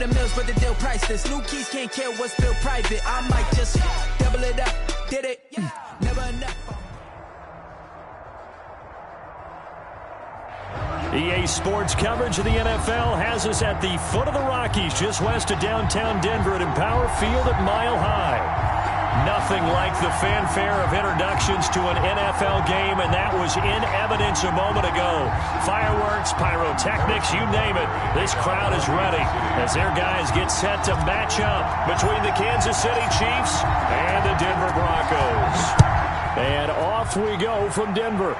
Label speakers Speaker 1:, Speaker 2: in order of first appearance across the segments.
Speaker 1: the mills, but the deal priceless. New keys can't kill what's built private. I might just double it up. Did it? Never enough.
Speaker 2: EA Sports coverage of the NFL has us at the foot of the Rockies, just west of downtown Denver at Empower Field at Mile High. Nothing like the fanfare of introductions to an NFL game, and that was in evidence a moment ago. Fireworks, pyrotechnics, you name it. This crowd is ready as their guys get set to match up between the Kansas City Chiefs and the Denver Broncos. And off we go from Denver.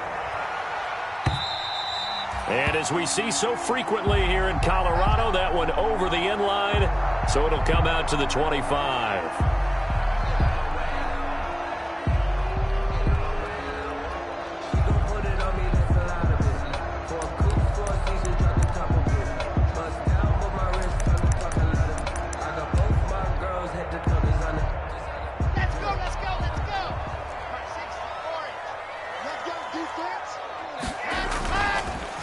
Speaker 2: And as we see so frequently here in Colorado, that one over the end line, so it'll come out to the 25.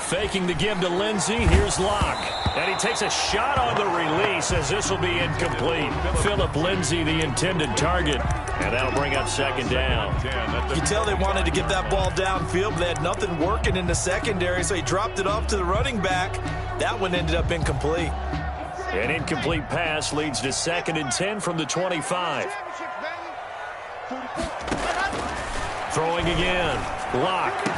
Speaker 2: Faking the give to Lindsey. Here's Locke. And he takes a shot on the release as this will be incomplete. Philip Lindsey, the intended target. And that'll bring up second down.
Speaker 3: You can tell they wanted to get that ball downfield, but they had nothing working in the secondary, so he dropped it off to the running back. That one ended up incomplete.
Speaker 2: An incomplete pass leads to 2nd and 10 from the 25. Throwing again. Locke.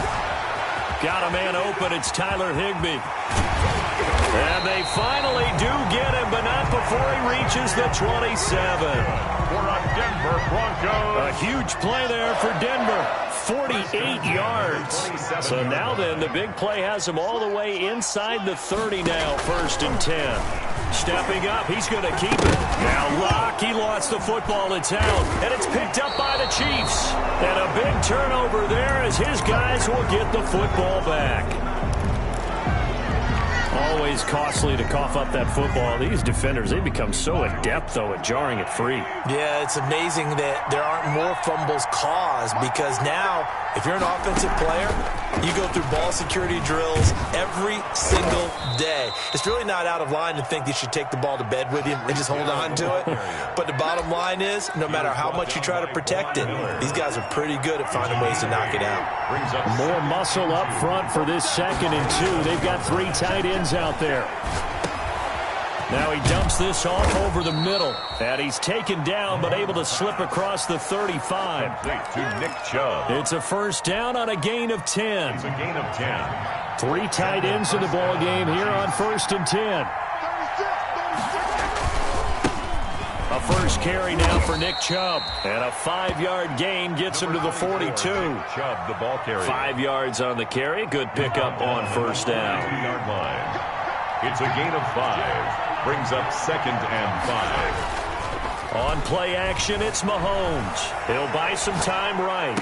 Speaker 2: Got a man open. It's Tyler Higbee. And they finally do get him, but not before he reaches the 27.
Speaker 4: For a Denver Broncos.
Speaker 2: A huge play there for Denver. 48 yards. So now then, the big play has him all the way inside the 30 now, 1st and 10. Stepping up, he's going to keep it. Now Locke, he lost the football in town, and it's picked up by the Chiefs. And a big turnover there as his guys will get the football back. Always costly to cough up that football. These defenders, they become so adept, though, at jarring it free.
Speaker 3: Yeah, it's amazing that there aren't more fumbles caused, because now, if you're an offensive player, you go through ball security drills every single day. It's really not out of line to think you should take the ball to bed with you and just hold on to it. But the bottom line is, no matter how much you try to protect it, these guys are pretty good at finding ways to knock it out.
Speaker 2: More muscle up front for this 2nd and 2. They've got 3 tight ends out there. Now he dumps this off over the middle. And he's taken down, but able to slip across the 35.
Speaker 4: To Nick Chubb.
Speaker 2: It's a 1st down on a gain of 10.
Speaker 4: It's a gain of 10.
Speaker 2: 3 tight ends in the ball game here on 1st and 10. A first carry now for Nick Chubb. And a 5-yard gain gets him to the 42.
Speaker 4: Chubb, the ball carrier.
Speaker 2: 5 yards on the carry. Good pickup on 1st down.
Speaker 4: 2-yard line. It's a gain of 5. Brings up 2nd and 5.
Speaker 2: On play action, it's Mahomes. He'll buy some time right.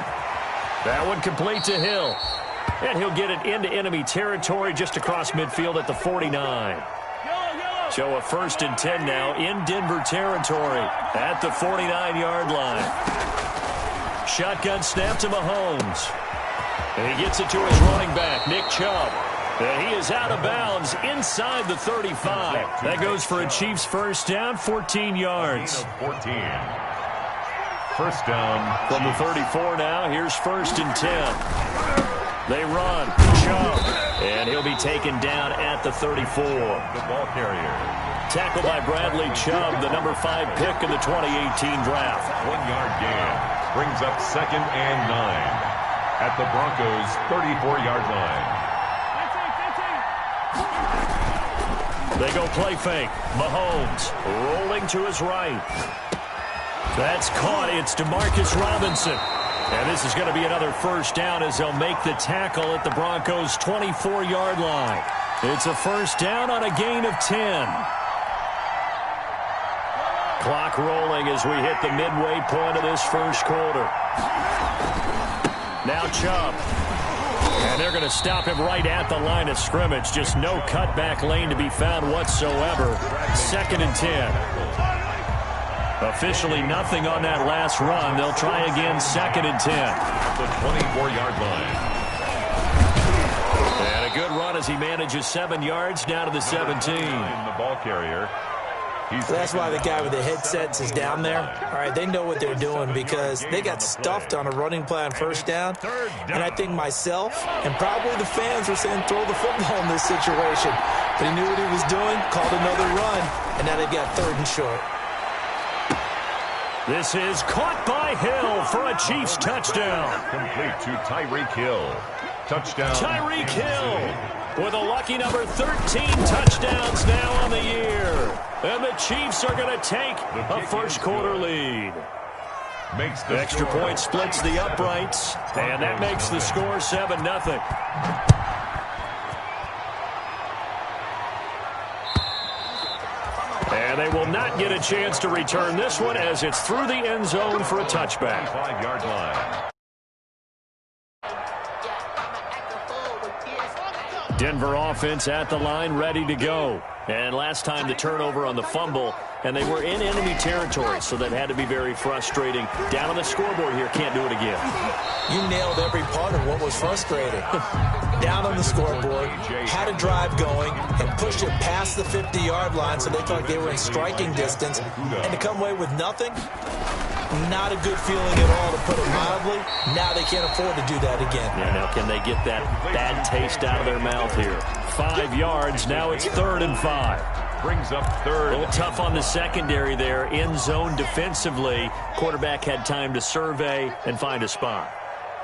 Speaker 2: That one complete to Hill. And he'll get it into enemy territory just across midfield at the 49. So a 1st and 10 now in Denver territory at the 49-yard line. Shotgun snap to Mahomes. And he gets it to his running back, Nick Chubb. And he is out of bounds inside the 35. That goes for a Chiefs 1st down, 14 yards.
Speaker 4: 14. 1st down.
Speaker 2: From the 34 now, here's 1st and 10. They run. Chubb. And he'll be taken down at the 34.
Speaker 4: The ball carrier.
Speaker 2: Tackled by Bradley Chubb, the number 5 pick in the 2018 draft.
Speaker 4: 1-yard gain. Brings up 2nd and 9. At the Broncos' 34-yard line.
Speaker 2: They go play fake. Mahomes rolling to his right. That's caught. It's DeMarcus Robinson. And this is going to be another 1st down as they'll make the tackle at the Broncos' 24-yard line. It's a 1st down on a gain of 10. Clock rolling as we hit the midway point of this 1st quarter. Now Chubb. And they're going to stop him right at the line of scrimmage. Just no cutback lane to be found whatsoever. 2nd and 10. Officially nothing on that last run. They'll try again 2nd and 10.
Speaker 4: The 24-yard line.
Speaker 2: And a good run as he manages 7 yards down to the 17.
Speaker 4: In the ball carrier.
Speaker 3: So that's why the guy with the headsets is down there. All right, they know what they're doing because they got stuffed on a running play on first down. And I think myself and probably the fans were saying throw the football in this situation. But he knew what he was doing, called another run, and now they've got 3rd and short.
Speaker 2: This is caught by Hill for a Chiefs touchdown.
Speaker 4: Complete to Tyreek Hill. Touchdown.
Speaker 2: Tyreek Hill with a lucky number 13 touchdowns now on the year. And the Chiefs are going to take a first-quarter lead. The extra point splits the uprights, and that makes the score 7-0. And they will not get a chance to return this one as it's through the end zone for a touchback.
Speaker 4: 5-yard line.
Speaker 2: Denver offense at the line, ready to go. And last time the turnover on the fumble, and they were in enemy territory, so that had to be very frustrating. Down on the scoreboard here, can't do it again.
Speaker 3: You nailed every part of what was frustrating. Down on the scoreboard, had a drive going, and pushed it past the 50-yard line so they thought they were in striking distance. And to come away with nothing, not a good feeling at all, to put it mildly. Now they can't afford to do that again.
Speaker 2: Yeah, now can they get that bad taste out of their mouth here? 5 yards, now it's 3rd and 5.
Speaker 4: Brings up 3rd.
Speaker 2: A little tough on the secondary there. In zone defensively. Quarterback had time to survey and find a spot.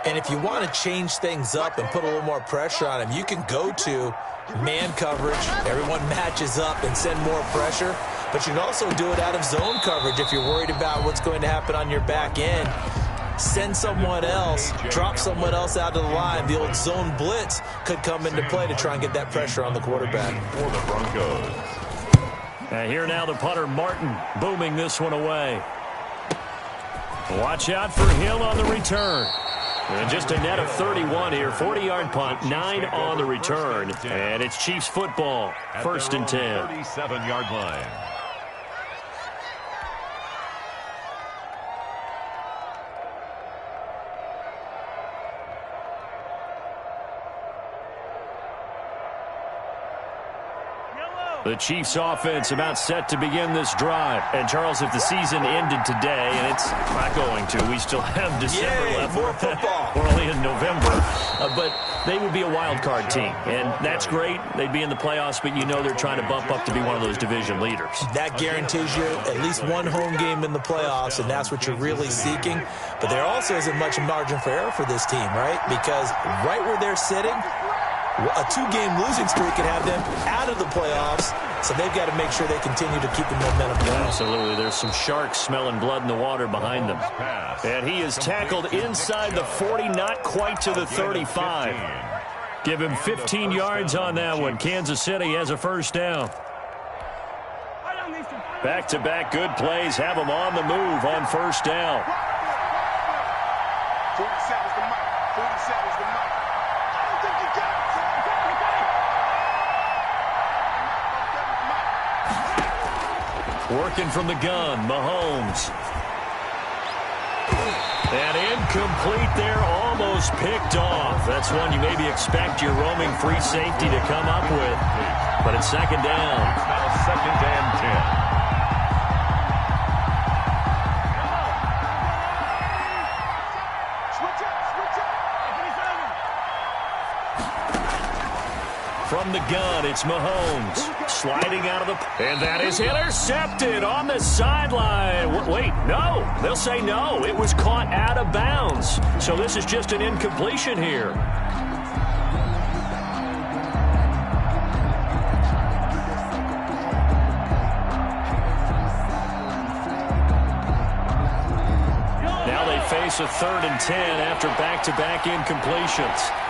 Speaker 3: And if you want to change things up and put a little more pressure on him, you can go to man coverage. Everyone matches up and send more pressure. But you can also do it out of zone coverage if you're worried about what's going to happen on your back end. Send someone else, drop someone else out of the line. The old zone blitz could come into play to try and get that pressure on the quarterback.
Speaker 4: For the Broncos.
Speaker 2: And here now the punter, Martin, booming this one away. Watch out for Hill on the return. And just a net of 31 here. 40-yard punt, 9 on the return. And it's Chiefs football, 1st and 10.
Speaker 4: 37-yard line.
Speaker 2: The Chiefs offense about set to begin this drive. And, Charles, if the season ended today, and it's not going to, we still have December left.
Speaker 3: More football.
Speaker 2: We're only in November. But they would be a wild card team. And that's great. They'd be in the playoffs, but you know they're trying to bump up to be one of those division leaders.
Speaker 3: That guarantees you at least one home game in the playoffs, and that's what you're really seeking. But there also isn't much margin for error for this team, right? Because right where they're sitting, a 2-game losing streak could have them out of the playoffs, so they've got to make sure they continue to keep the momentum going.
Speaker 2: Absolutely. There's some sharks smelling blood in the water behind them. And he is tackled inside the 40, not quite to the 35. Give him 15 yards on that one. Kansas City has a first down. Back-to-back good plays have them on the move on first down.
Speaker 5: 47's the mic. 47's the mic.
Speaker 2: Working from the gun, Mahomes. And incomplete there, almost picked off. That's one you maybe expect your roaming free safety to come up with. But it's 2nd down.
Speaker 4: Now 2nd and 10.
Speaker 2: From the gun, it's Mahomes. Sliding out of the... And that is intercepted on the sideline. Wait, no. They'll say no. It was caught out of bounds. So this is just an incompletion here. Now they face a 3rd and 10 after back-to-back incompletions.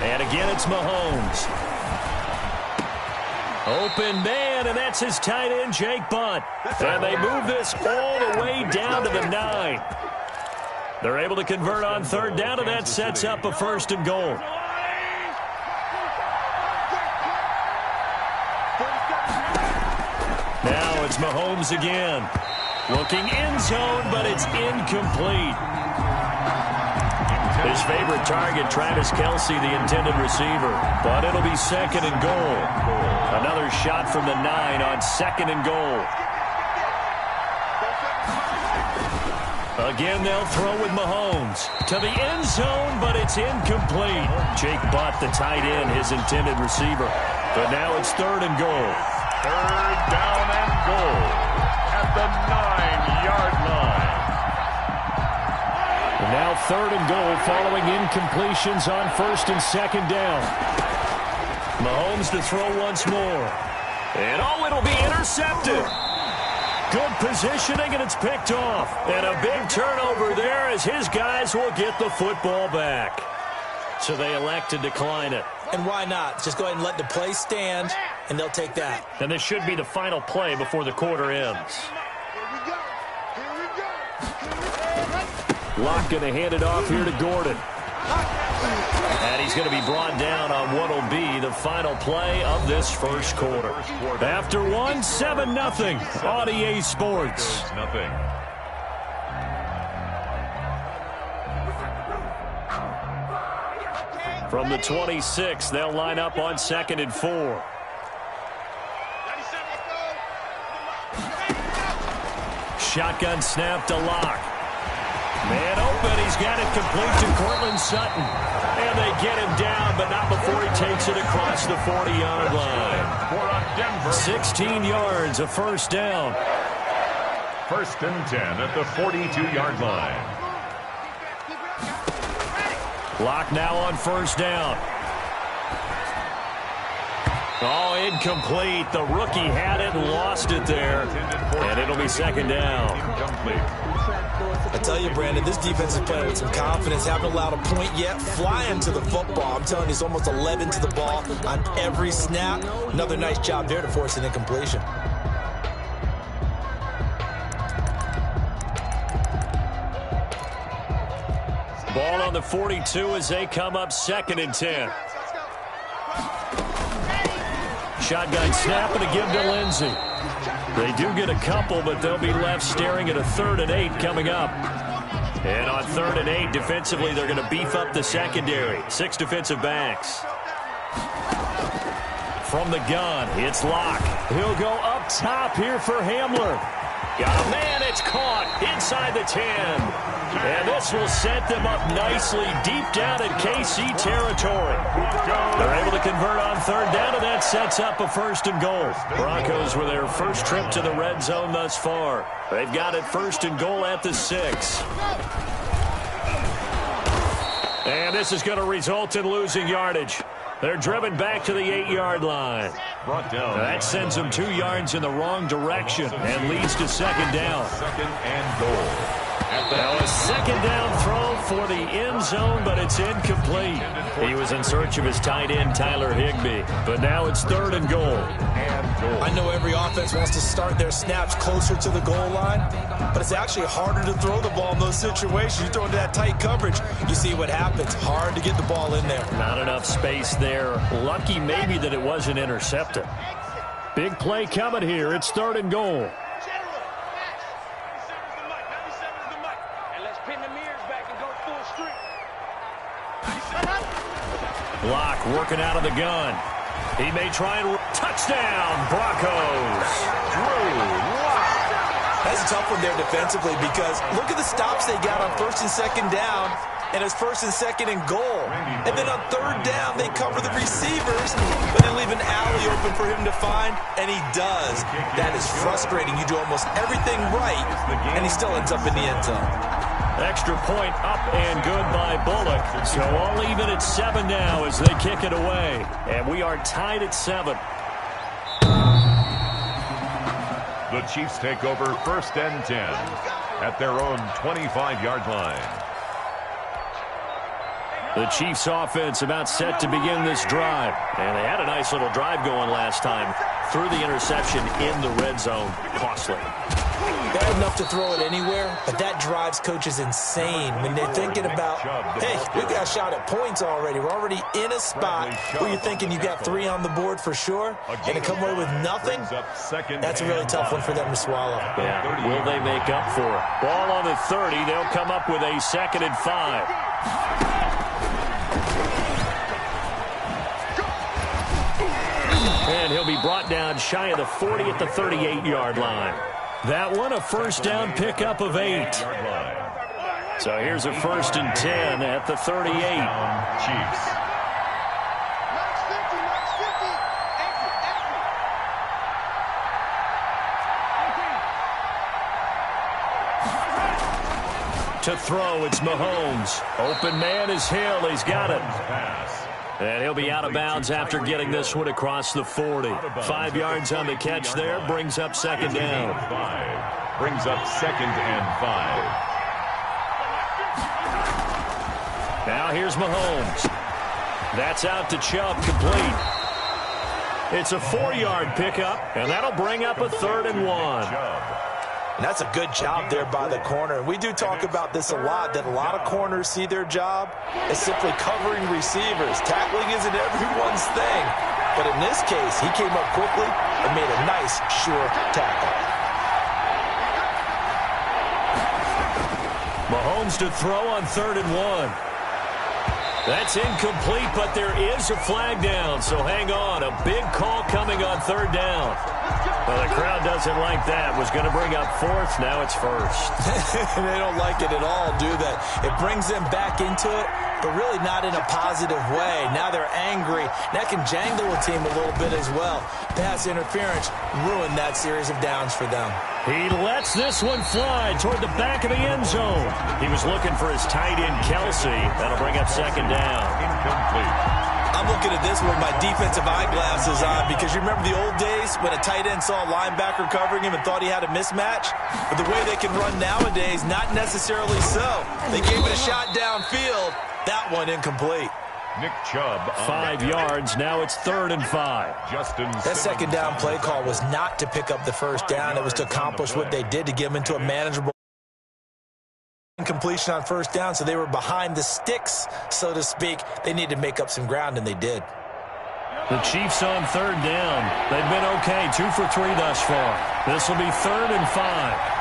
Speaker 2: And again, it's Mahomes. Open man, and that's his tight end, Jake Butt. And they move this all the way down to the 9. They're able to convert on 3rd down, and that sets up a 1st and goal. Now it's Mahomes again. Looking end zone, but it's incomplete. His favorite target, Travis Kelce, the intended receiver. But it'll be second and goal. Another shot from the 9 on second and goal. Again, they'll throw with Mahomes to the end zone, but it's incomplete. Jake Butt, the tight end, his intended receiver. But now it's third and goal.
Speaker 4: Third down and goal at the 9-yard line.
Speaker 2: And now third and goal following incompletions on first and second down. Mahomes to throw once more. And it'll be intercepted. Good positioning, and it's picked off. And a big turnover there as his guys will get the football back. So they elect to decline it.
Speaker 3: And why not? Just go ahead and let the play stand, and they'll take that.
Speaker 2: And this should be the final play before the quarter ends. Locke going to hand it off here to Gordon. And he's going to be brought down on what will be the final play of this first quarter. After one, 7-0 on EA Sports.
Speaker 4: Nothing.
Speaker 2: From the 26, they'll line up on second and 4. Shotgun snap to Locke. Man open, he's got it complete to Courtland Sutton. And they get him down, but not before he takes it across the 40-yard line. 16 yards, a first down.
Speaker 4: First and 10 at the 42-yard line.
Speaker 2: Locke now on first down. Oh, incomplete. The rookie had it and lost it there. And it'll be second down.
Speaker 3: I tell you, Brandon, this defense is playing with some confidence. Haven't allowed a point yet. Flying to the football. I'm telling you, it's almost 11 to the ball on every snap. Another nice job there to force an incompletion.
Speaker 2: Ball on the 42 as they come up second and 10. Shotgun snap and a give to Lindsey. They do get a couple, but they'll be left staring at a 3rd and 8 coming up. And on 3rd and 8, defensively, they're going to beef up the secondary. 6 defensive backs. From the gun, it's Locke. He'll go up top here for Hamler. Oh, man, it's caught inside the 10. And this will set them up nicely deep down in KC territory. They're able to convert on 3rd down, and that sets up a 1st and goal. Broncos with their first trip to the red zone thus far. They've got it 1st and goal at the 6. And this is going to result in losing yardage. They're driven back to the 8-yard line. That sends them 2 yards in the wrong direction and leads to second down.
Speaker 4: Second and goal.
Speaker 2: Now a second down throw for the end zone, but it's incomplete. He was in search of his tight end, Tyler Higbee. But now it's 3rd and goal.
Speaker 3: I know every offense wants to start their snaps closer to the goal line, but it's actually harder to throw the ball in those situations. You throw into that tight coverage, you see what happens. Hard to get the ball in there.
Speaker 2: Not enough space there. Lucky maybe that it wasn't intercepted. Big play coming here. It's 3rd and goal. Locke working out of the gun. He may try and touchdown, Broncos.
Speaker 3: That's a tough one there defensively because look at the stops they got on 1st and 2nd down, and it's 1st and 2nd and goal. And then on 3rd down, they cover the receivers, but they leave an alley open for him to find, and he does. That is frustrating. You do almost everything right, and he still ends up in the end zone.
Speaker 2: Extra point up and good by Bullock. So all even at 7 now as they kick it away. And we are tied at 7.
Speaker 4: The Chiefs take over 1st and 10 at their own 25-yard line.
Speaker 2: The Chiefs offense about set to begin this drive. And they had a nice little drive going last time. Through the interception in the red zone. Costly.
Speaker 3: They have enough to throw it anywhere, but that drives coaches insane when they're thinking about, hey, we got a shot at points already. We're already in a spot where you're thinking you got 3 on the board for sure, and to come away with nothing, that's a really tough one for them to swallow.
Speaker 2: Yeah, will they make up for it? Ball on the 30. They'll come up with a 2nd and 5. And he'll be brought down shy of the 40 at the 38-yard line. That one, a first down pickup of 8. So here's a 1st and 10 at the 38.
Speaker 4: Chiefs.
Speaker 2: To throw, it's Mahomes. Open man is Hill. He's got it. And he'll be out of bounds after getting this one across the 40. 5 yards on the catch there. Brings up second down.
Speaker 4: Brings up 2nd and 5.
Speaker 2: Now here's Mahomes. That's out to Chubb, complete. It's a 4-yard pickup, and that'll bring up a 3rd and 1.
Speaker 3: And that's a good job there by the corner. And we do talk about this a lot, that a lot of corners see their job as simply covering receivers. Tackling isn't everyone's thing. But in this case, he came up quickly and made a nice, sure tackle.
Speaker 2: Mahomes to throw on 3rd and 1. That's incomplete, but there is a flag down, so hang on. A big call coming on 3rd down. Well, the crowd doesn't like that. Was going to bring up 4th. Now it's 1st.
Speaker 3: They don't like it at all, do they? It brings them back into it, but really not in a positive way. Now they're angry. That can jangle a team a little bit as well. Pass interference ruined that series of downs for them.
Speaker 2: He lets this one fly toward the back of the end zone. He was looking for his tight end, Kelsey. That'll bring up second down.
Speaker 4: Incomplete.
Speaker 3: I'm looking at this with my defensive eyeglasses on because you remember the old days when a tight end saw a linebacker covering him and thought he had a mismatch? But the way they can run nowadays, not necessarily so. They gave it a shot downfield. That one incomplete.
Speaker 4: Nick Chubb.
Speaker 2: 5 yards. Now it's 3rd and 5.
Speaker 3: That second down play call was not to pick up the first down. It was to accomplish what they did to get him into a manageable completion on first down, so they were behind the sticks, so to speak. They need to make up some ground, and they did.
Speaker 2: The Chiefs on 3rd down. They've been okay, 2 for 3 thus far. This will be 3rd and 5.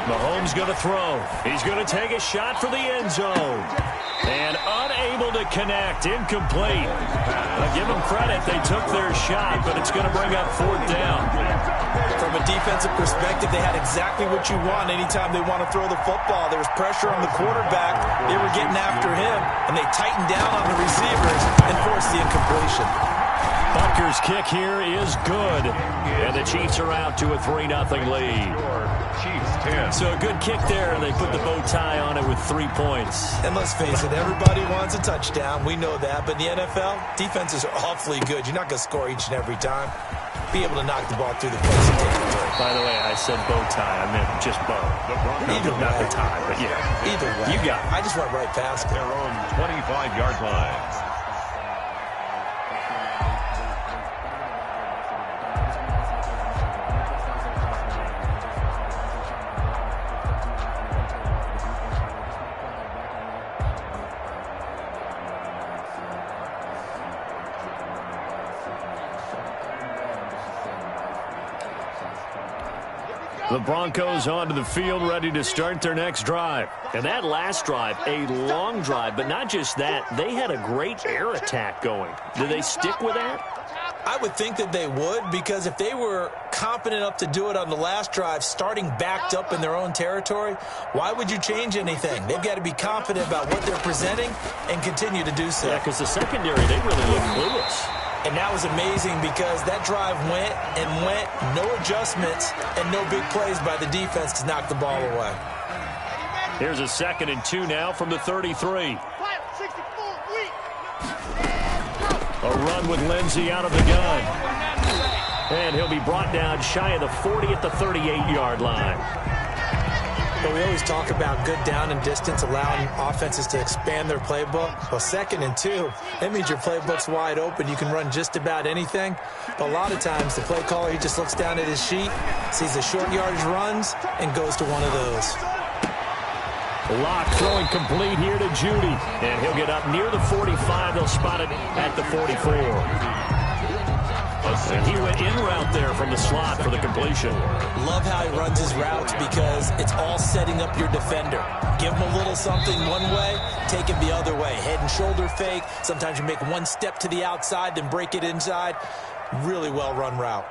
Speaker 2: Mahomes going to throw. He's going to take a shot for the end zone. And unable to connect. Incomplete. Give them credit. They took their shot, but it's going to bring up 4th down.
Speaker 3: From a defensive perspective, they had exactly what you want anytime they want to throw the football. There was pressure on the quarterback. They were getting after him, and they tightened down on the receivers and forced the incompletion.
Speaker 2: Butker's kick here is good. And the Chiefs are out to a 3-0 lead.
Speaker 4: Chiefs 10.
Speaker 2: So a good kick there, and they put the bow tie on it with 3 points.
Speaker 3: And let's face it, everybody wants a touchdown. We know that. But in the NFL, defenses are awfully good. You're not going to score each and every time. Be able to knock the ball through the place and take it.
Speaker 2: By the way, I said bow tie. I meant just bow.
Speaker 3: Either
Speaker 2: not
Speaker 3: way.
Speaker 2: the tie, but yeah.
Speaker 3: Either way.
Speaker 2: You got it.
Speaker 3: I just went right past it.
Speaker 4: Their own 25-yard line.
Speaker 2: The Broncos onto the field, ready to start their next drive. And that last drive, a long drive, but not just that. They had a great air attack going. Do they stick with that?
Speaker 3: I would think that they would, because if they were confident enough to do it on the last drive, starting backed up in their own territory, why would you change anything? They've got to be confident about what they're presenting and continue to do so.
Speaker 2: Yeah, because the secondary, they really look clueless.
Speaker 3: And that was amazing because that drive went and went, no adjustments, and no big plays by the defense to knock the ball away.
Speaker 2: Here's a 2nd and 2 now from the 33. A run with Lindsey out of the gun. And he'll be brought down shy of the 40 at the 38-yard line.
Speaker 3: But we always talk about good down and distance, allowing offenses to expand their playbook. Well, 2nd and 2, that means your playbook's wide open. You can run just about anything. But a lot of times, the play caller, he just looks down at his sheet, sees the short yardage runs, and goes to one of those.
Speaker 2: Lock throwing complete here to Judy. And he'll get up near the 45. They'll spot it at the 44. And he went in route there from the slot for the completion.
Speaker 3: Love how he runs his routes because it's all setting up your defender. Give him a little feel something one way, take it the other way. Head and shoulder fake. Sometimes you make one step to the outside, then break it inside. Really well-run route.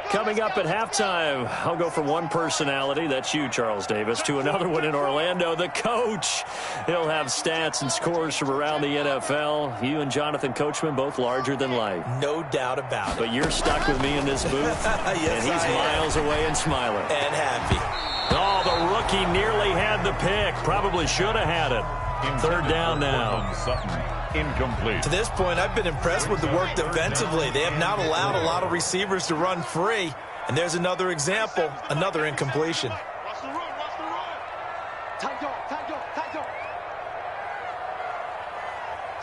Speaker 2: Coming up at halftime, I'll go from one personality, that's you, Charles Davis, to another one in Orlando, the coach. He'll have stats and scores from around the NFL. You and Jonathan Coachman, both larger than life.
Speaker 3: No doubt about it.
Speaker 2: But you're stuck with me in this booth,
Speaker 3: yes,
Speaker 2: and he's miles away and smiling.
Speaker 3: And happy.
Speaker 2: Oh, the rookie nearly had the pick. Probably should have had it. Third down now.
Speaker 4: Incomplete.
Speaker 3: To this point, I've been impressed with the work defensively. They have not allowed a lot of receivers to run free. And there's another example, another incompletion.
Speaker 5: Watch the run, watch the run. Tight dog, tight dog, tight dog.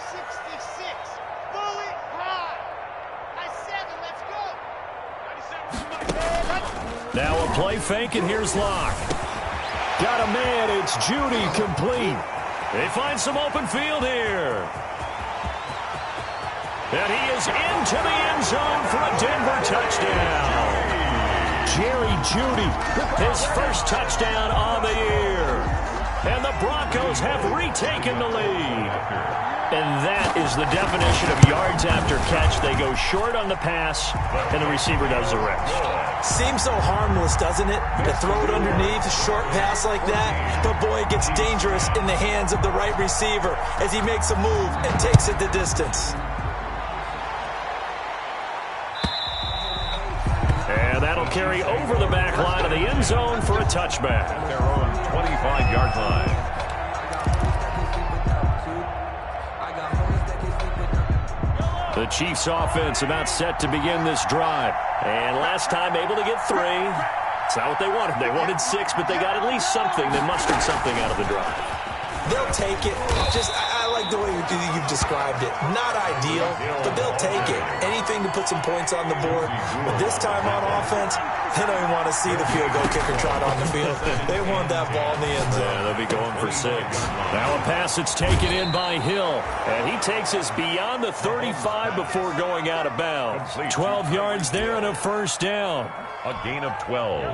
Speaker 5: 66. Bullet high. Nice 7, let's go. 97.
Speaker 2: Now a play fake, and here's Locke. Got a man, it's Judy, complete. They find some open field here. And he is into the end zone for a Denver touchdown. Jerry Judy, his first touchdown on the year. And the Broncos have retaken the lead. And that is the definition of yards after catch. They go short on the pass, and the receiver does the rest.
Speaker 3: Seems so harmless, doesn't it? To throw it underneath, a short pass like that. But boy, it gets dangerous in the hands of the right receiver as he makes a move and takes it the distance.
Speaker 2: And that'll carry over the back line of the end zone for a touchback.
Speaker 4: Their own 25-yard line.
Speaker 2: The Chiefs offense about set to begin this drive. And last time able to get 3. It's not what they wanted. They wanted 6, but they got at least something. They mustered something out of the drive.
Speaker 3: They'll take it. I like the way you've described it. Not ideal, but they'll take it. Anything to put some points on the board. But this time on offense, they don't even want to see the field goal kicker trot on the field. They want that ball in the end zone.
Speaker 2: Yeah, they'll be going for 6. Now a pass that's taken in by Hill. And he takes us beyond the 35 before going out of bounds. 12 yards there and a first down.
Speaker 4: A gain of 12.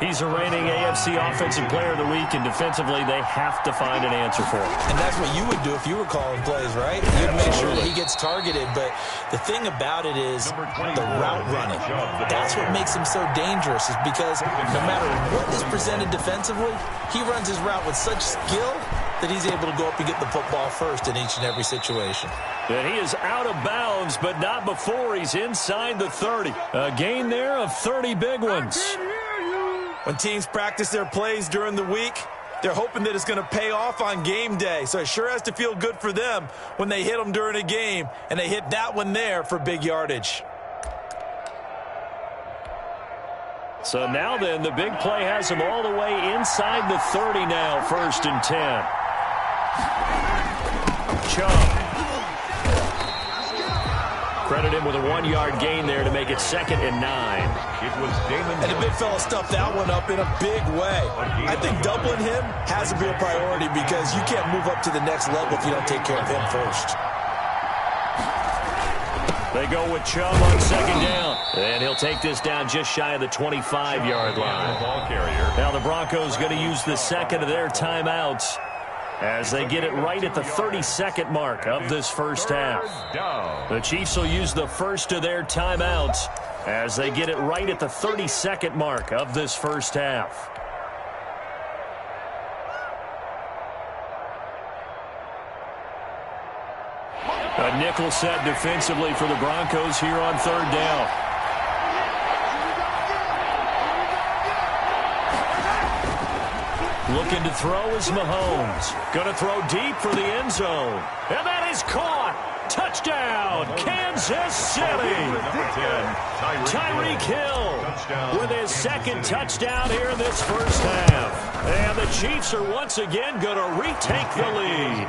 Speaker 2: He's a reigning AFC Offensive Player of the Week, and defensively they have to find an answer for him.
Speaker 3: And that's what you would do if you were calling plays, right? You'd make sure that he gets targeted. But the thing about it is the route running. That's what makes him so dangerous, is because no matter what is presented defensively, he runs his route with such skill that he's able to go up and get the football first in each and every situation.
Speaker 2: And he is out of bounds, but not before he's inside the 30. A gain there of 30 big ones.
Speaker 3: When teams practice their plays during the week, they're hoping that it's going to pay off on game day. So it sure has to feel good for them when they hit them during a game, and they hit that one there for big yardage.
Speaker 2: So now then, the big play has them all the way inside the 30 now, 1st and 10. Chubb. Credit him with a 1-yard gain there to make it 2nd and 9.
Speaker 4: It was Damon.
Speaker 3: And the big fella stuffed that one up in a big way. I think doubling him has to be a priority because you can't move up to the next level if you don't take care of him first.
Speaker 2: They go with Chubb on 2nd down. And he'll take this down just shy of the 25-yard line.
Speaker 4: Ball carrier.
Speaker 2: Now the Broncos going to use the second of their timeouts as they get it right at the 32nd mark of this first half. The Chiefs will use the first of their timeouts as they get it right at the 32nd mark of this first half. A nickel set defensively for the Broncos here on 3rd down. Looking to throw is Mahomes. Going to throw deep for the end zone. And that is caught. Touchdown, Kansas Kansas City.
Speaker 4: Number 10,
Speaker 2: Tyreek Hill with his second touchdown here in this first half. And the Chiefs are once again going to retake the lead.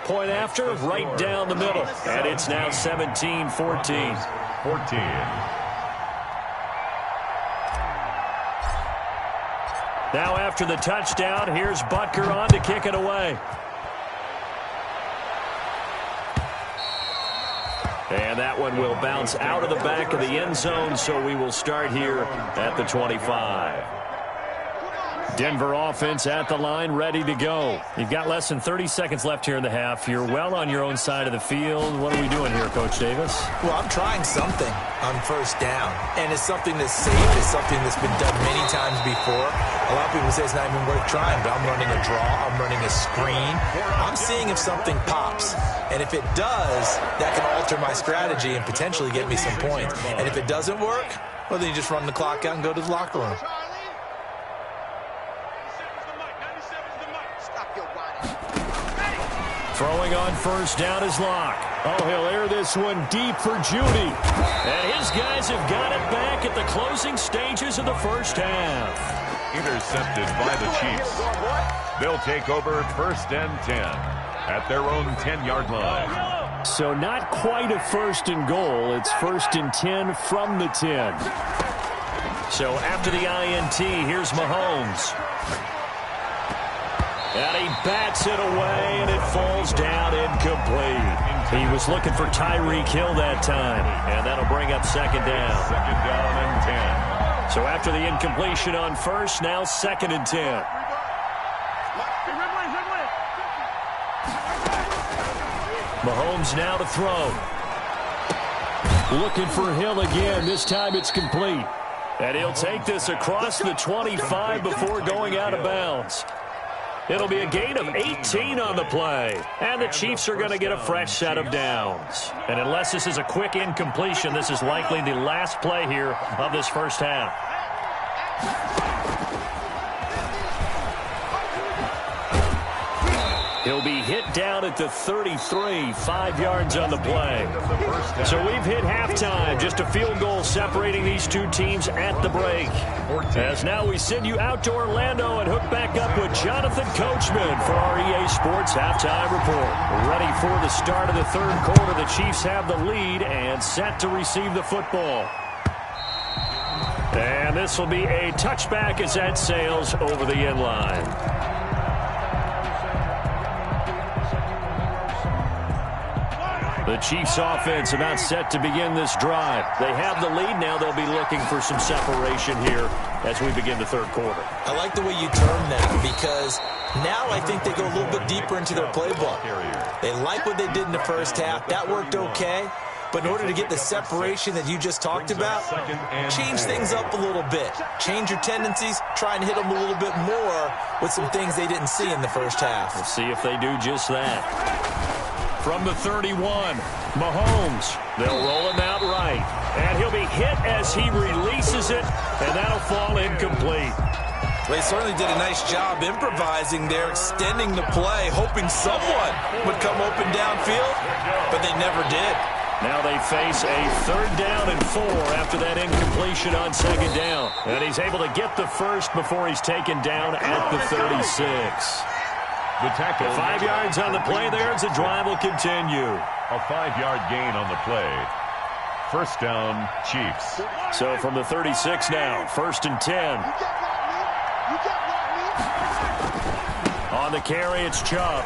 Speaker 2: Point after, right down the middle. And it's now 17-14.
Speaker 4: 14.
Speaker 2: Now after the touchdown, here's Butker on to kick it away. And that one will bounce out of the back of the end zone, so we will start here at the 25. Denver offense at the line, ready to go. You've got less than 30 seconds left here in the half. You're well on your own side of the field. What are we doing here, Coach Davis?
Speaker 3: Well, I'm trying something on first down, and it's something that's safe. It's something that's been done many times before. A lot of people say it's not even worth trying, but I'm running a draw. I'm running a screen. I'm seeing if something pops, and if it does, that can alter my strategy and potentially get me some points. And if it doesn't work, well, then you just run the clock out and go to the locker room.
Speaker 2: Throwing on first down is Locke. Oh, he'll air this one deep for Judy. And his guys have got it back at the closing stages of the first half.
Speaker 4: Intercepted by the Chiefs. They'll take over first and 10 at their own 10-yard line.
Speaker 2: So not quite a first and goal. It's first and 10 from the 10. So after the INT, here's Mahomes. And he bats it away, and it falls down incomplete. He was looking for Tyreek Hill that time, and that'll bring up second down.
Speaker 4: Second down and 10.
Speaker 2: So after the incompletion on first, now second and 10. Mahomes now to throw. Looking for Hill again. This time it's complete. And he'll take this across the 25 before going out of bounds. It'll be a gain of 18 on the play. And the Chiefs are going to get a fresh set of downs. And unless this is a quick incompletion, this is likely the last play here of this first half. He'll be hit down at the 33, 5 yards on the play. So we've hit halftime, just a field goal separating these two teams at the break. As now we send you out to Orlando and hook back up with Jonathan Coachman for our EA Sports Halftime Report. Ready for the start of the third quarter. The Chiefs have the lead and set to receive the football. And this will be a touchback as that sails over the end line. The Chiefs offense about set to begin this drive. They have the lead. Now they'll be looking for some separation here as we begin the third quarter.
Speaker 3: I like the way you term that because now I think they go a little bit deeper into their playbook. They like what they did in the first half. That worked okay. But in order to get the separation that you just talked about, change things up a little bit. Change your tendencies. Try and hit them a little bit more with some things they didn't see in the first half.
Speaker 2: We'll see if they do just that. From the 31, Mahomes. They'll roll him out right. And he'll be hit as he releases it, and that'll fall incomplete.
Speaker 3: They certainly did a nice job improvising there, extending the play, hoping someone would come open downfield, but they never did.
Speaker 2: Now they face a third down and 4 after that incompletion on second down. And he's able to get the first before he's taken down at the 36.
Speaker 4: The tackle.
Speaker 2: 5 yards on the play there as the drive will continue.
Speaker 4: A 5-yard gain on the play. First down, Chiefs.
Speaker 2: So from the 36 now, first and 10. On the carry, it's Chubb.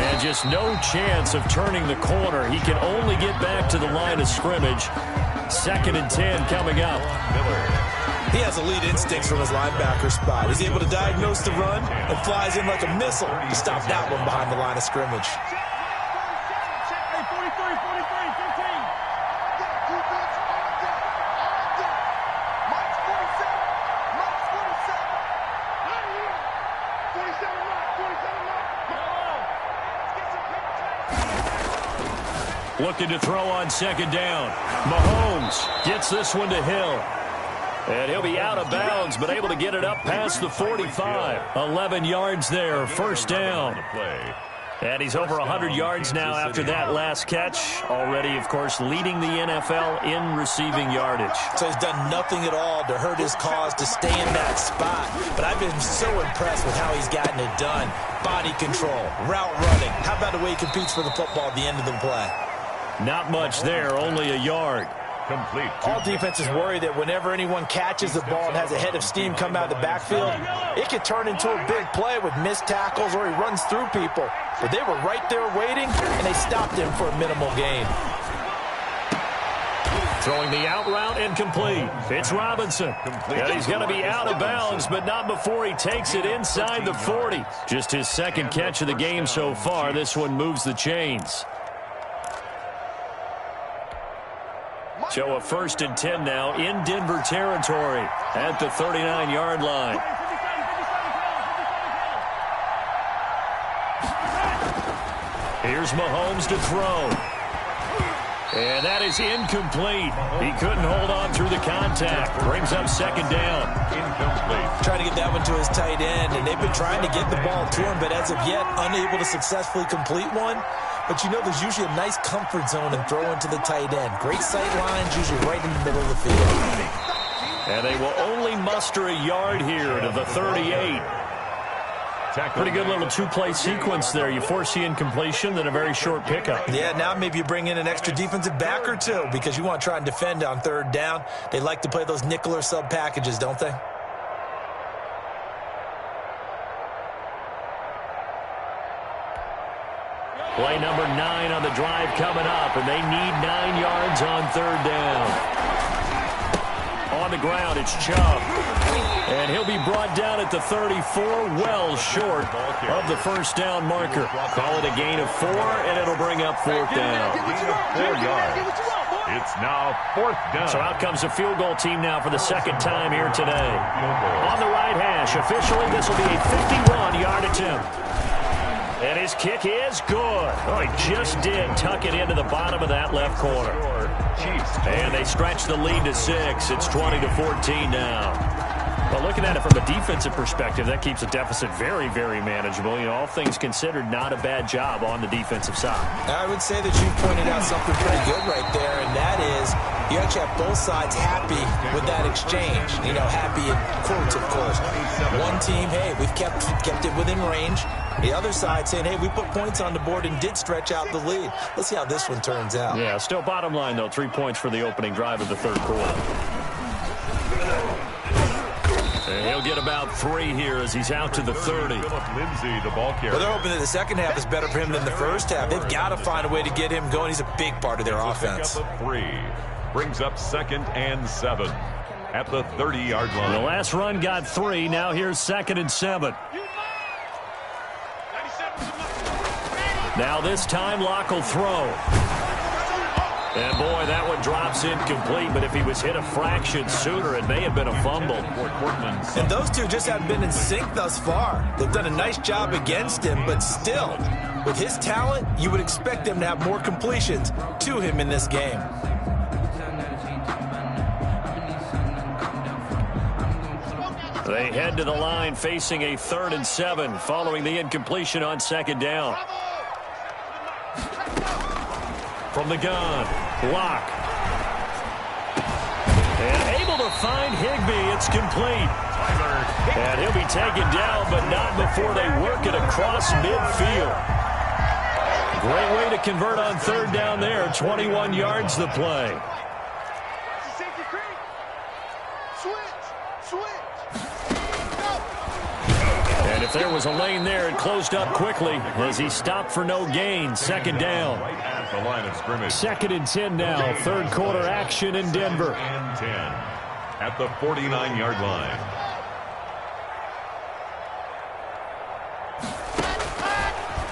Speaker 2: And just no chance of turning the corner. He can only get back to the line of scrimmage. Second and 10 coming up.
Speaker 4: Miller.
Speaker 3: He has elite instincts from his linebacker spot. He's able to diagnose the run and flies in like a missile to stop that one behind the line of scrimmage.
Speaker 2: Looking to throw on second down. Mahomes gets this one to Hill. And he'll be out of bounds, but able to get it up past the 45. 11 yards there, first down. And he's over 100 yards now after that last catch. Already, of course, leading the NFL in receiving yardage.
Speaker 3: So he's done nothing at all to hurt his cause to stay in that spot. But I've been so impressed with how he's gotten it done. Body control, route running. How about the way he competes for the football at the end of the play?
Speaker 2: Not much there, only a yard.
Speaker 4: Complete.
Speaker 3: All defenses worry that whenever anyone catches the ball and has a head of steam come out of the backfield, it could turn into a big play with missed tackles or he runs through people. But they were right there waiting, and they stopped him for a minimal gain.
Speaker 2: Throwing the out route incomplete. It's Robinson. And he's going to be out of bounds, but not before he takes it inside the 40. Just his second catch of the game so far. This one moves the chains. So a 1st and 10 now in Denver territory at the 39-yard line. Here's Mahomes to throw. And that is incomplete. He couldn't hold on through the contact. Brings up 2nd down.
Speaker 4: Incomplete.
Speaker 3: Trying to get that one to his tight end, and they've been trying to get the ball to him, but as of yet, unable to successfully complete one. But you know there's usually a nice comfort zone in throwing to the tight end. Great sight lines, usually right in the middle of the field.
Speaker 2: And they will only muster a yard here to the 38. Pretty good little two-play sequence there. You force the incompletion, then a very short pickup.
Speaker 3: Yeah, now maybe you bring in an extra defensive back or two because you want to try and defend on 3rd down. They like to play those nickel or sub packages, don't they?
Speaker 2: Play number 9 on the drive coming up, and they need 9 yards on 3rd down. On the ground, it's Chubb. And he'll be brought down at the 34, well short of the 1st down marker. Call it a gain of 4, and it'll bring up 4th down.
Speaker 4: Gain of 4 yards. It's now 4th down.
Speaker 2: So out comes a field goal team now for the 2nd time here today. On the right hash, officially, this will be a 51-yard attempt. And his kick is good. Oh, he just did tuck it into the bottom of that left corner. And they stretch the lead to 6. It's 20-14 now. Well, looking at it from a defensive perspective, that keeps the deficit very, very manageable. You know, all things considered, not a bad job on the defensive side. I
Speaker 3: would say that you pointed out something pretty good right there, and that is you actually have both sides happy with that exchange. You know, happy in quotes, of course. One team, hey, we've kept it within range. The other side saying, hey, we put points on the board and did stretch out the lead. Let's see how this one turns out.
Speaker 2: Yeah, still bottom line, though, 3 points for the opening drive of the 3rd quarter. And he'll get about 3 here as he's out to the 30.
Speaker 4: Lindsay, the ball carrier.
Speaker 3: Well, they're hoping that the second half is better for him than the first half. They've got to find a way to get him going. He's a big part of their offense.
Speaker 4: Pick up a 3. Brings up 2nd and 7 at the 30-yard line.
Speaker 2: The last run got 3. Now here's 2nd and 7. Now this time Locke will throw. And boy, that one drops incomplete, but if he was hit a fraction sooner, it may have been a fumble.
Speaker 3: And those two just haven't been in sync thus far. They've done a nice job against him, but still, with his talent, you would expect them to have more completions to him in this game.
Speaker 2: They head to the line facing a 3rd and 7 following the incompletion on 2nd down. From the gun, Locke. And able to find Higbee. It's complete. And he'll be taken down, but not before they work it across midfield. Great way to convert on 3rd down there. 21 yards the play. And if there was a lane there, it closed up quickly as he stopped for no gain. 2nd down.
Speaker 4: At the line of scrimmage.
Speaker 2: 2nd and 10 now. 3rd quarter action in Denver.
Speaker 4: And 10 at the 49-yard line.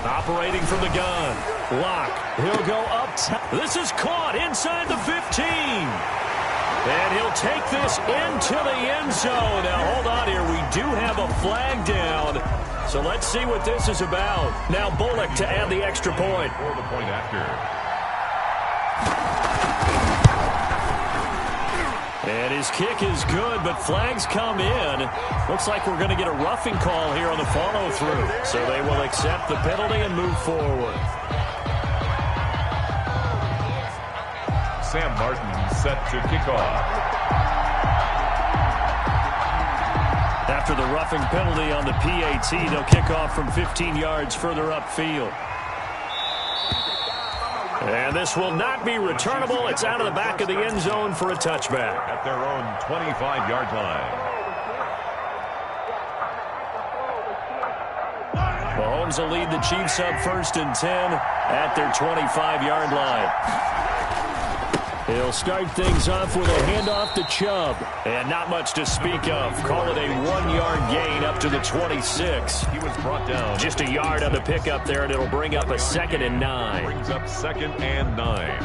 Speaker 2: Operating from the gun. Locke. He'll go up top. This is caught inside the 15. And he'll take this into the end zone. Now, hold on here. We do have a flag down. So let's see what this is about. Now, Bullock to add the extra point.
Speaker 4: For the point after.
Speaker 2: And his kick is good, but flags come in. Looks like we're going to get a roughing call here on the follow-through. So they will accept the penalty and move forward.
Speaker 4: Sam Martin set to kick off.
Speaker 2: After the roughing penalty on the PAT, they'll kick off from 15 yards further upfield. And this will not be returnable. It's out of the back of the end zone for a touchback.
Speaker 4: At their own 25-yard line.
Speaker 2: Mahomes will lead the Chiefs up 1st and 10 at their 25-yard line. He'll start things off with a handoff to Chubb. And not much to speak of. Call it a 1-yard gain up to the 26.
Speaker 4: He was brought down.
Speaker 2: Just a yard on the pickup there, and it'll bring up a 2nd and 9.
Speaker 4: Brings up 2nd and 9.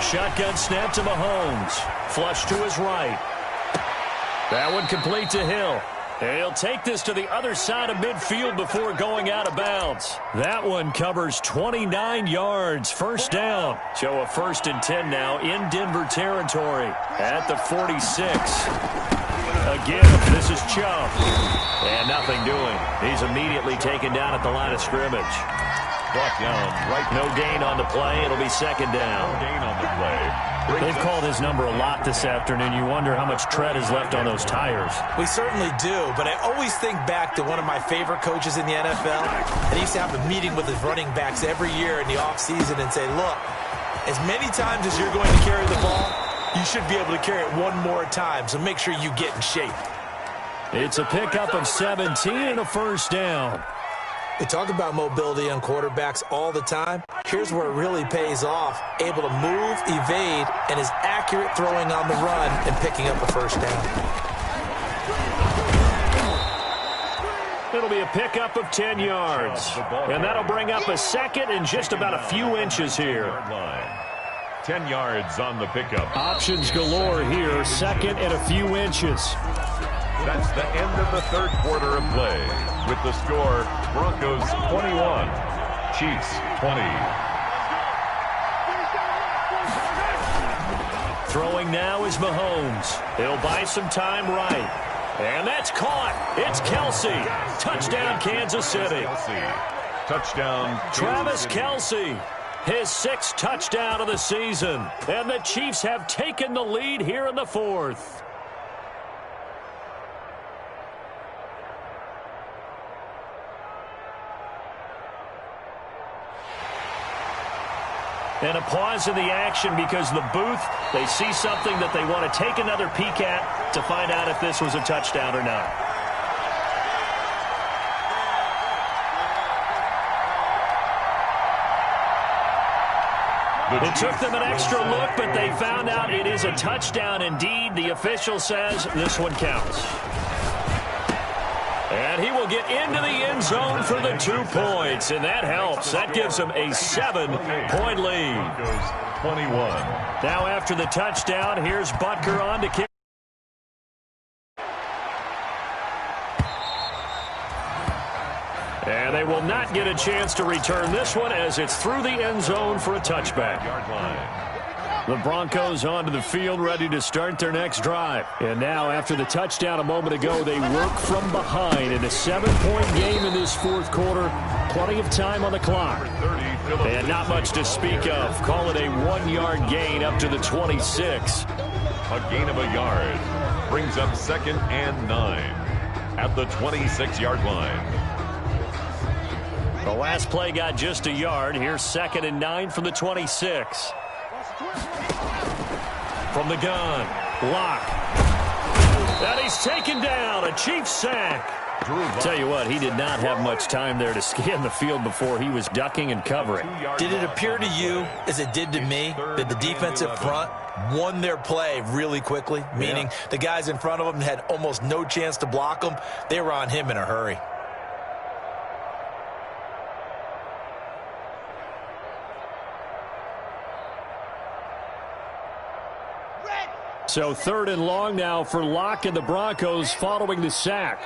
Speaker 2: Shotgun snap to Mahomes. Flush to his right. That one complete to Hill. And he'll take this to the other side of midfield before going out of bounds. That one covers 29 yards. First down. So a 1st and 10 now in Denver territory at the 46. Again, this is Chubb. And nothing doing. He's immediately taken down at the line of scrimmage.
Speaker 4: Brought down right.
Speaker 2: No gain on the play. It'll be 2nd down.
Speaker 4: No gain on the play.
Speaker 2: They've called his number a lot this afternoon. You wonder how much tread is left on those tires.
Speaker 3: We certainly do, but I always think back to one of my favorite coaches in the NFL. And he used to have a meeting with his running backs every year in the offseason and say, look, as many times as you're going to carry the ball, you should be able to carry it one more time, so make sure you get in shape.
Speaker 2: It's a pickup of 17 and a 1st down.
Speaker 3: We talk about mobility on quarterbacks all the time. Here's where it really pays off. Able to move, evade, and is accurate throwing on the run and picking up a 1st down.
Speaker 2: It'll be a pickup of 10 yards. And that'll bring up a 2nd and just about a few inches here.
Speaker 4: 10 yards on the pickup.
Speaker 2: Options galore here. 2nd and a few inches.
Speaker 4: That's the end of the 3rd quarter of play. With the score, Broncos 21, Chiefs 20.
Speaker 2: Throwing now is Mahomes. He'll buy some time right. And that's caught. It's Kelce. Touchdown, Kansas City.
Speaker 4: Touchdown,
Speaker 2: Travis Kelce. His 6th touchdown of the season. And the Chiefs have taken the lead here in the 4th. And a pause in the action because the booth, they see something that they want to take another peek at to find out if this was a touchdown or not. It took them an extra look, but they found out it is a touchdown indeed. The official says this one counts. And he will get into the end zone for the 2 points, and that helps. That gives him a 7-point lead.
Speaker 4: 21.
Speaker 2: Now after the touchdown, here's Butker on to kick. And they will not get a chance to return this one as it's through the end zone for a touchback.
Speaker 4: Yard line.
Speaker 2: The Broncos onto the field ready to start their next drive. And now after the touchdown a moment ago, they work from behind in a 7-point game in this 4th quarter. Plenty of time on the clock. And not much to speak of. Call it a 1-yard gain up to the 26.
Speaker 4: A gain of a yard. Brings up 2nd and 9 at the 26-yard line.
Speaker 2: The last play got just a yard. Here's 2nd and 9 from the 26. From the gun, Locke. And he's taken down, a Chiefs sack. Tell you what, he did not have much time there to scan the field before he was ducking and covering.
Speaker 3: Did it appear to you, as it did to me, that the defensive front won their play really quickly? Meaning the guys in front of them had almost no chance to block them. They were on him in a hurry.
Speaker 2: So 3rd and long now for Locke and the Broncos following the sack.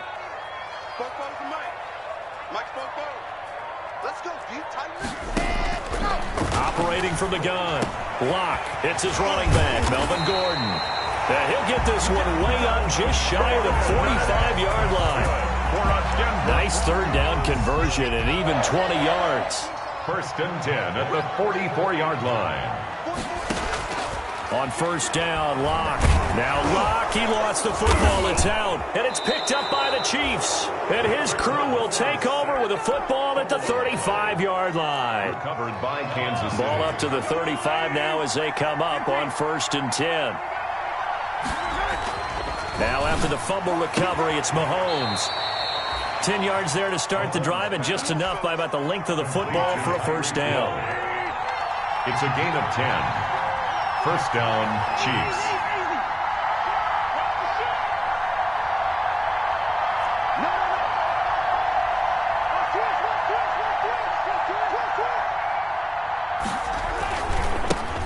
Speaker 5: Let's go, deep, tighten.
Speaker 2: Operating from the gun. Block. It's his running back, Melvin Gordon. And he'll get this one way up just shy of the 45-yard line. Nice third down conversion and even 20 yards.
Speaker 4: First and 10 at the 44-yard line.
Speaker 2: On first down, Locke. Now Locke, he lost the football. It's out, and it's picked up by the Chiefs. And his crew will take over with a football at the 35-yard line.
Speaker 4: Recovered by Kansas City.
Speaker 2: Ball up to the 35 now as they come up on first and 10. Now after the fumble recovery, it's Mahomes. 10 yards there to start the drive, and just enough by about the length of the football for a first down.
Speaker 4: It's a gain of 10. First down, Chiefs.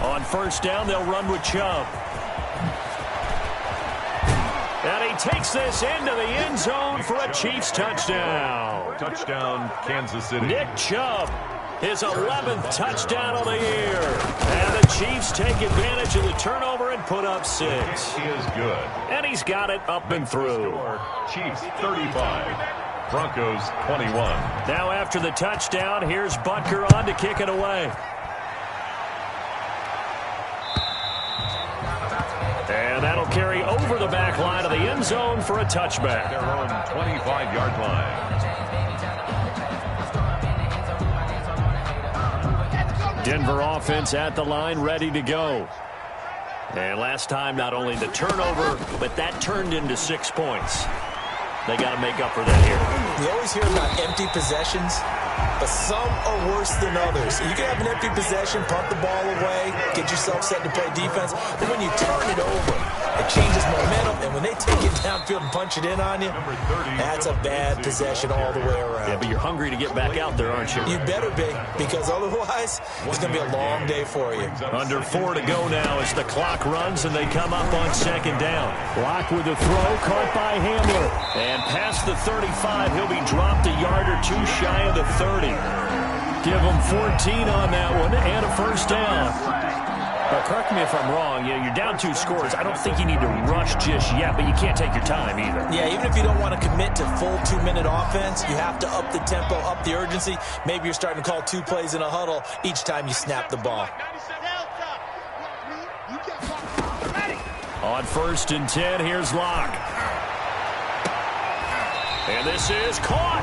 Speaker 2: On first down, they'll run with Chubb. And he takes this into the end zone for a Chiefs touchdown.
Speaker 4: Touchdown, Kansas City.
Speaker 2: Nick Chubb, his 11th touchdown of the year. And the Chiefs take advantage of the turnover and put up 6.
Speaker 4: He is good.
Speaker 2: And he's got it up and through.
Speaker 4: Chiefs 35, Broncos 21.
Speaker 2: Now after the touchdown, here's Butker on to kick it away. And that'll carry over the back line of the end zone for a touchback.
Speaker 4: Their own 25-yard line.
Speaker 2: Denver offense at the line, ready to go. And last time, not only the turnover, but that turned into 6 points. They got to make up for that here.
Speaker 3: You always hear about empty possessions, but some are worse than others. You can have an empty possession, punt the ball away, get yourself set to play defense, but when you turn it over, it changes momentum, and when they take it downfield and punch it in on you, that's a bad possession all the way around.
Speaker 2: Yeah, but you're hungry to get back out there, aren't you?
Speaker 3: You better be, because otherwise, it's going to be a long day for you.
Speaker 2: Under 4 to go now as the clock runs and they come up on second down. Block with a throw, caught by Hamler. And past the 35, he'll be dropped a yard or two shy of the 30. Give him 14 on that one and a first down. Now, correct me if I'm wrong. You're down 2 scores. I don't think you need to rush just yet, but you can't take your time either.
Speaker 3: Yeah, even if you don't want to commit to full 2-minute offense, you have to up the tempo, up the urgency. Maybe you're starting to call 2 plays in a huddle each time you snap the ball.
Speaker 2: On first and 10, here's Locke. And this is caught.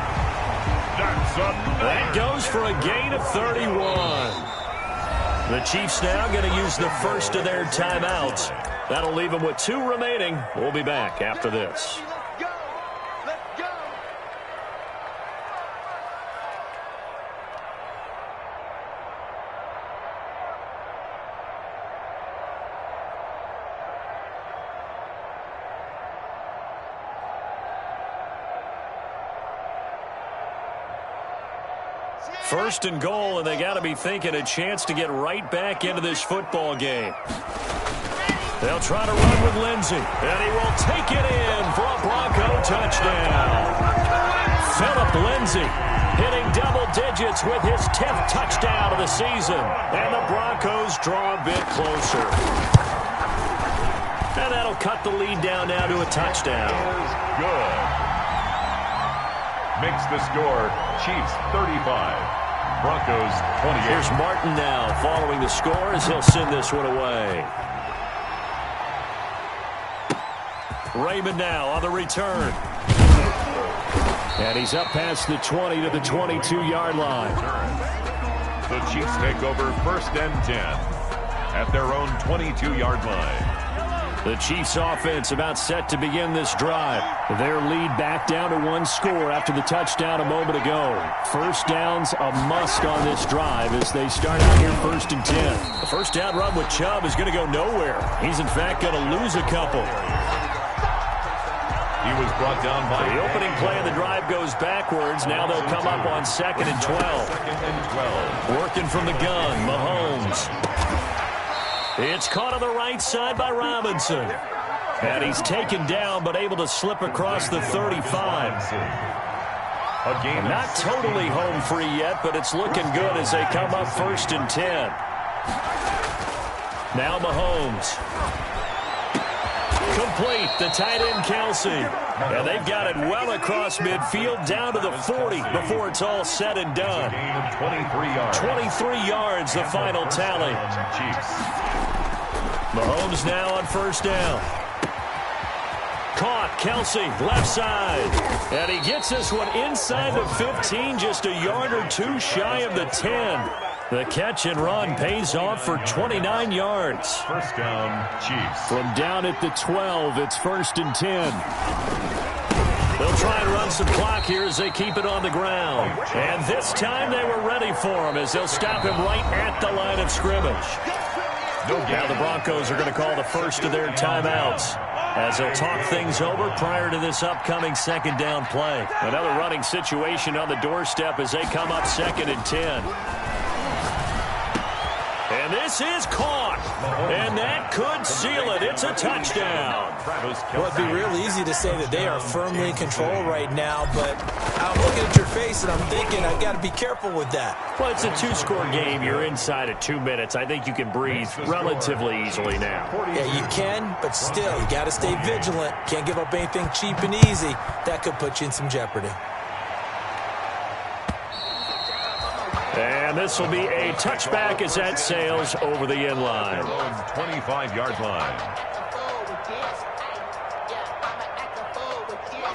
Speaker 2: That goes for a gain of 31. The Chiefs now going to use the first of their timeouts. That'll leave them with 2 remaining. We'll be back after this. First and goal, and they got to be thinking a chance to get right back into this football game. They'll try to run with Lindsey, and he will take it in for a Bronco touchdown. Phillip Lindsey hitting double digits with his 10th touchdown of the season, and the Broncos draw a bit closer. And that'll cut the lead down now to a touchdown.
Speaker 4: Good. Makes the score Chiefs 35. Broncos 28.
Speaker 2: Here's Martin now following the score as he'll send this one away. Raymond now on the return. And he's up past the 20 to the 22-yard line.
Speaker 4: The Chiefs take over first and 10 at their own 22-yard line.
Speaker 2: The Chiefs offense about set to begin this drive. Their lead back down to 1 score after the touchdown a moment ago. First down's a must on this drive as they start out here first and 10. The first down run with Chubb is going to go nowhere. He's in fact going to lose a couple.
Speaker 4: He was brought down by
Speaker 2: the opening play of the drive goes backwards. Now they'll come up on second and 12. Working from the gun, Mahomes. It's caught on the right side by Robinson. And he's taken down but able to slip across the 35.
Speaker 4: A game
Speaker 2: Not totally home free yet, but it's looking good as they come up 1st and 10. Now Mahomes. Complete, the tight end Kelsey. And they've got it well across midfield down to the 40 before it's all said and done.
Speaker 4: 23 yards.
Speaker 2: 23 yards, the final tally.
Speaker 4: Chiefs.
Speaker 2: Mahomes now on 1st down. Caught, Kelsey, left side. And he gets this one inside the 15, just a yard or two shy of the 10. The catch and run pays off for 29 yards.
Speaker 4: 1st down, Chiefs.
Speaker 2: From down at the 12, it's 1st and 10. They'll try and run some clock here as they keep it on the ground. And this time they were ready for him as they'll stop him right at the line of scrimmage. Now the Broncos are going to call the first of their timeouts as they'll talk things over prior to this upcoming 2nd down play. Another running situation on the doorstep as they come up 2nd and 10. And this is caught. And that could seal it. It's a touchdown.
Speaker 3: Well, it'd be real easy to say that they are firmly in control right now, but I'm looking at your face and I'm thinking I've got to be careful with that.
Speaker 2: Well, it's a 2-score game. You're inside at 2 minutes. I think you can breathe relatively easily now.
Speaker 3: Yeah, you can, but still, you got to stay vigilant. Can't give up anything cheap and easy. That could put you in some jeopardy.
Speaker 2: And this will be a touchback as that sails over the end line.
Speaker 4: 25-yard line.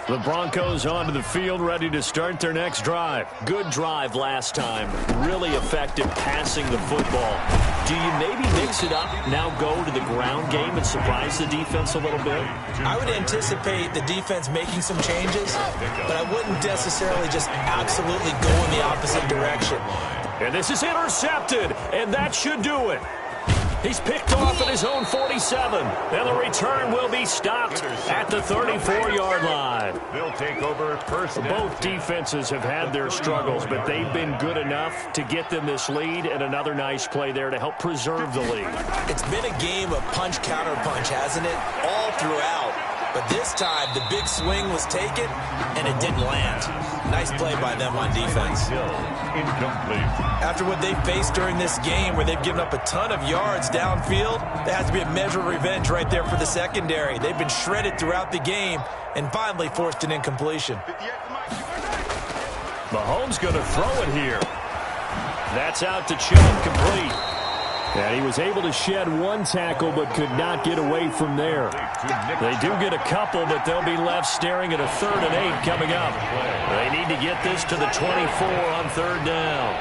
Speaker 2: The Broncos onto the field, ready to start their next drive. Good drive last time. Really effective passing the football. Do you maybe mix it up, now go to the ground game and surprise the defense a little bit?
Speaker 3: I would anticipate the defense making some changes, but I wouldn't necessarily just absolutely go in the opposite direction.
Speaker 2: And this is intercepted, and that should do it. He's picked off at his own 47, and the return will be stopped at the 34-yard line.
Speaker 4: They'll take over 1st and 10.
Speaker 2: Both defenses have had their struggles, but they've been good enough to get them this lead, and another nice play there to help preserve the lead.
Speaker 3: It's been a game of punch-counter-punch, hasn't it? All throughout. But this time, the big swing was taken, and it didn't land. Nice play by them on defense.
Speaker 4: Incomplete.
Speaker 3: After what they faced during this game, where they've given up a ton of yards downfield, there has to be a measure of revenge right there for the secondary. They've been shredded throughout the game, and finally forced an incompletion.
Speaker 2: Mahomes going to throw it here. That's out to Chubb, complete. And he was able to shed one tackle but could not get away from there. They do get a couple, but they'll be left staring at a 3rd and 8 coming up. They need to get this to the 24 on 3rd down.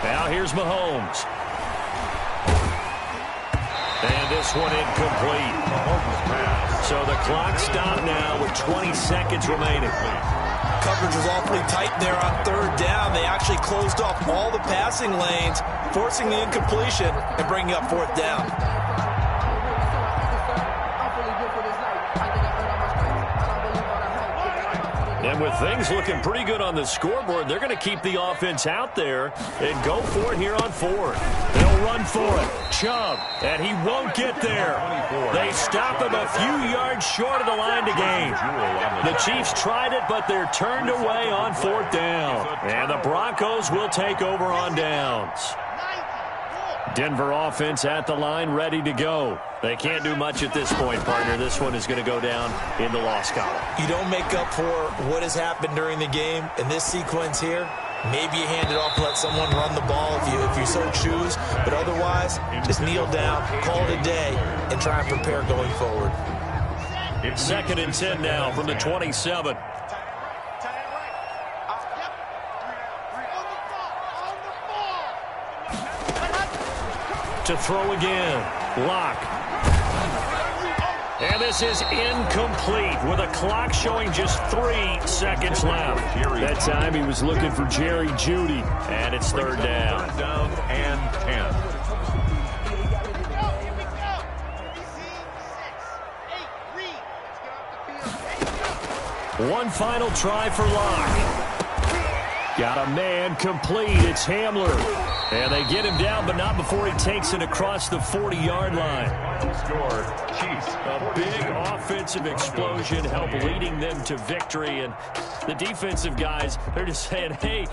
Speaker 2: Now here's Mahomes. And this one incomplete. So the clock stopped now with 20 seconds remaining.
Speaker 3: Coverage was awfully tight there on 3rd down. They actually closed off all the passing lanes, forcing the incompletion and bringing up 4th down.
Speaker 2: And with things looking pretty good on the scoreboard, they're going to keep the offense out there and go for it here on 4th. They'll run for it. Chubb, and he won't get there. They stop him a few yards short of the line to gain. The Chiefs tried it, but they're turned away on 4th down. And the Broncos will take over on downs. Denver offense at the line, ready to go. They can't do much at this point, partner. This one is going to go down in the loss column.
Speaker 3: You don't make up for what has happened during the game. In this sequence here, maybe you hand it off and let someone run the ball if you so choose. But otherwise, just kneel down, call it a day, and try and prepare going forward.
Speaker 2: 2nd and 10 now from the 27. To throw again. Lock. And this is incomplete with a clock showing just 3 seconds left. That time he was looking for Jerry Jeudy, and it's 3rd down.
Speaker 4: 3rd down and 10.
Speaker 2: One final try for Lock. Got a man complete. It's Hamler. And they get him down, but not before he takes it across the 40-yard line.
Speaker 4: Score, Chiefs.
Speaker 2: A big offensive explosion helped leading them to victory. And the defensive guys, they're just saying, hey,